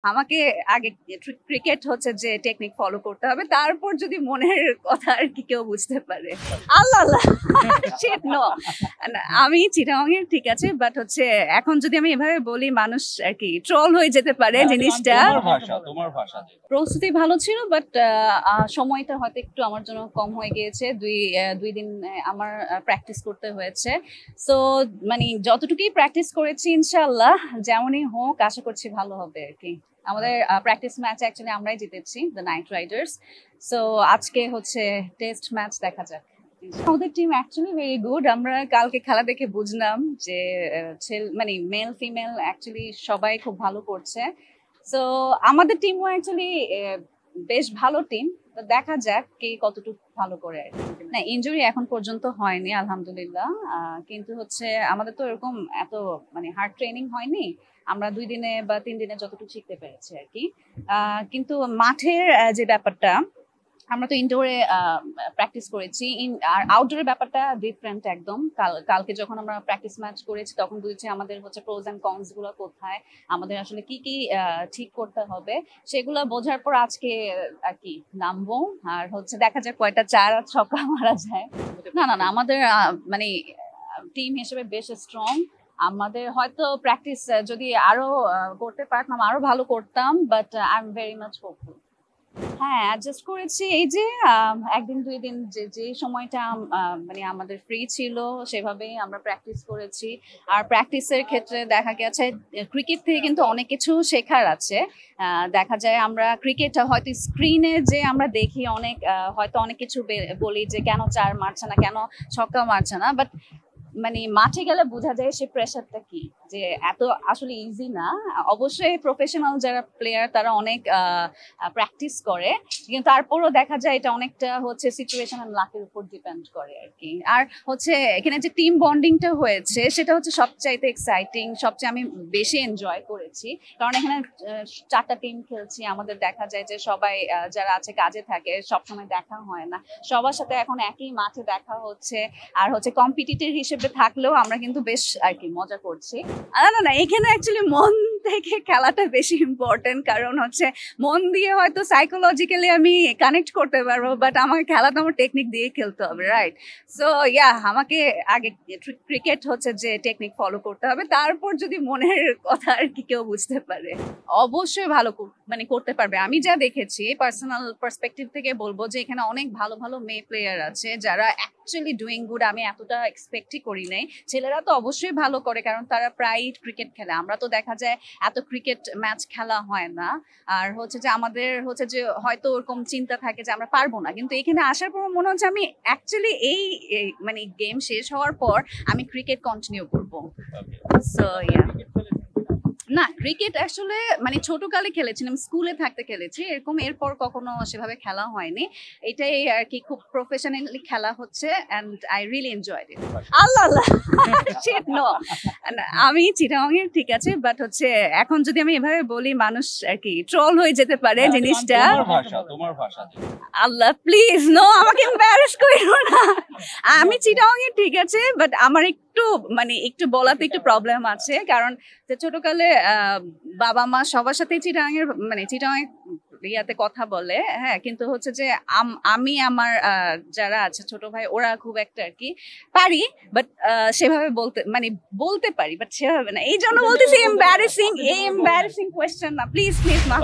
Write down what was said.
আমাকে আগে ক্রিকেট হচ্ছে যে টেকনিক ফলো করতে হবে, তারপর যদি মনের কথা আর কি কেউ বুঝতে পারে। আল্লাহ আল্লাহ shit, no. আমি চিটাগাং এর, ঠিক আছে, বাট হচ্ছে এখন যদি আমি এভাবে বলি মানুষ আর কি ট্রল হয়ে যেতে পারে জিনিসটা। তোমার ভাষা প্রস্তুতি ভালো ছিল, বাট সময়টা হয়তো একটু আমার জন্য কম হয়ে গিয়েছে। দুই দিন আমার প্র্যাকটিস করতে হয়েছে। সো মানে যতটুকুই প্র্যাকটিস করেছি ইনশাআল্লাহ যেমনই হোক আশা করছি ভালো হবে আর কি। আমাদের প্র্যাকটিস ম্যাচ অ্যাকচুয়ালি আমরাই জিতেছি, দ্য নাইট রাইডার্স। সো আজকে হচ্ছে টেস্ট ম্যাচ, দেখা যাক। আমাদের টিম অ্যাকচুয়ালি ভেরি গুড। আমরা কালকে খেলা দেখে বুঝলাম যে মানে মেল ফিমেল অ্যাকচুয়ালি সবাই খুব ভালো করছে। সো আমাদের টিমও অ্যাকচুয়ালি বেশ ভালো টিম। তো দেখা যাক কে কতটুকু ভালো করে। না, ইনজুরি এখন পর্যন্ত হয়নি আলহামদুলিল্লাহ। কিন্তু হচ্ছে আমাদের তো এরকম এত মানে হার্ড ট্রেনিং হয়নি। আমরা 2 দিনে বা 3 দিনে যতটুকু শিখতে পেরেছি আর কি। কিন্তু মাঠের যে ব্যাপারটা, আমরা তো ইনডোরে প্র্যাকটিস করেছি, আর আউটডোরের ব্যাপারটা ডিফারেন্ট একদম। কালকে যখন আমরা প্র্যাকটিস ম্যাচ করেছি তখন বুঝেছি আমাদের হচ্ছে প্রোজ এন্ড কনস গুলো কোথায়, আমাদের আসলে কি কি ঠিক করতে হবে সেগুলো বোঝার পর আজকে আর কি নামবো। আর হচ্ছে দেখা যাক কয়টা 4 আর ছক্কা মারা যায়। না না না, আমাদের মানে টিম হিসেবে বেশ স্ট্রং। আমাদের হয়তো প্র্যাকটিস যদি আরো করতে পারতাম আরো ভালো করতাম, but I am very much hopeful. হ্যাঁ, অ্যাডজাস্ট করেছি। এই যে একদিন 2 দিন যে সময়টা মানে আমাদের ফ্রি ছিল সেভাবেই আমরা প্র্যাকটিস করেছি। আর প্র্যাকটিসের ক্ষেত্রে দেখা গেছে ক্রিকেট থেকে কিন্তু অনেক কিছু শেখার আছে। দেখা যায় আমরা ক্রিকেট হয়তো স্ক্রিনে যে আমরা দেখি অনেক হয়তো অনেক কিছু বলি যে কেন 4 মারছে না, কেন ছক্কা মারছে না, বাট মানে মাঠে গেলে বোঝা যায় সে প্রেশারটা কি, যে এত আসলে ইজি না। অবশ্যই প্রফেশনাল যারা প্লেয়ার তারা অনেক প্র্যাকটিস করে, কিন্তু তারপরও দেখা যায় এটা অনেকটা হচ্ছে সিচুয়েশন এন্ড লাকের উপর ডিপেন্ড করে আর কি। আর হচ্ছে এখানে যে টিম বন্ডিংটা হয়েছে সেটা হচ্ছে সবচাইতে এক্সাইটিং, সবচেয়ে আমি বেশি এনজয় করেছি। কারণ এখানে 4টা টিম খেলছি, আমাদের দেখা যায় যে সবাই যারা আছে কাজে থাকে, সবসময় দেখা হয় না, সবার সাথে এখন একই মাঠে দেখা হচ্ছে। আর হচ্ছে কম্পিটিটিভ হিসেবে থাকলেও আমরা কিন্তু বেশ আর কি মজা করছি। না না না, এখানে অ্যাকচুয়ালি মন থেকে খেলাটা বেশি ইম্পর্টেন্ট। কারণ হচ্ছে মন দিয়ে হয়তো সাইকোলজিক্যালি আমি কানেক্ট করতে পারবো, বাট আমাকে খেলাটা আমার টেকনিক দিয়ে খেলতে হবে, রাইট? সো ইয়া, আমাকে আগে ক্রিকেট হচ্ছে যে টেকনিক ফলো করতে হবে, তারপর যদি মনের কথা আর কি কেউ বুঝতে পারে অবশ্যই ভালো মানে করতে পারবে। আমি যা দেখেছি পার্সোনাল পার্সপেক্টিভ থেকে বলবো যে এখানে অনেক ভালো ভালো মেয়ে প্লেয়ার আছে যারা অ্যাকচুয়ালি ডুইং গুড। আমি এতটা এক্সপেক্টই করি নাই। ছেলেরা তো অবশ্যই ভালো করে কারণ তারা প্রায় ক্রিকেট খেলে, আমরা তো দেখা যায় এত ক্রিকেট ম্যাচ খেলা হয় না। আর হচ্ছে যে আমাদের হচ্ছে যে হয়তো ওরকম চিন্তা থাকে যে আমরা পারবো না, কিন্তু এখানে আসার পর মনে হচ্ছে আমি অ্যাকচুয়ালি এই মানে গেম শেষ হওয়ার পর আমি ক্রিকেট কন্টিনিউ করবো। সো ইয়া, না ক্রিকেট আসলে মানে ছোটকালে খেলেছিলাম, স্কুলে থাকতে খেলেছি এরকম, এরপর কখনো সেভাবে খেলা হয়নি। এটাই আর কি খুব প্রফেশনালি খেলা হচ্ছে and I really enjoyed it. আল্লাহ আল্লাহ শিট, নো। আমি চিটাগাং এর, ঠিক আছে, বাট হচ্ছে এখন যদি আমি এভাবে বলি মানুষ আর কি ট্রল হয়ে যেতে পারে জিনিসটা। তোমার ভাষা আল্লাহ প্লিজ, নো, আমাকে এম্বারাস কইরো না। আমি চিটাগাং এর, ঠিক আছে, বাট আমার একটু মানে একটু বলাতে একটু প্রবলেম আছে। কারণ যে ছোটকালে বাবা মা সবার সাথে চিটাগাং এর মানে চিটাগাং ইয়াতে কথা বলে, হ্যাঁ, কিন্তু হচ্ছে যে আমি আমার যারা আছে ছোট ভাই ওরা খুব একটা আর কি পারি, বাট সেভাবে বলতে পারি, বাট সেভাবে না। এই জন্য বলতেছি এম্বারাসিং কোয়েশ্চেন না, প্লিজ প্লিজ মাফ।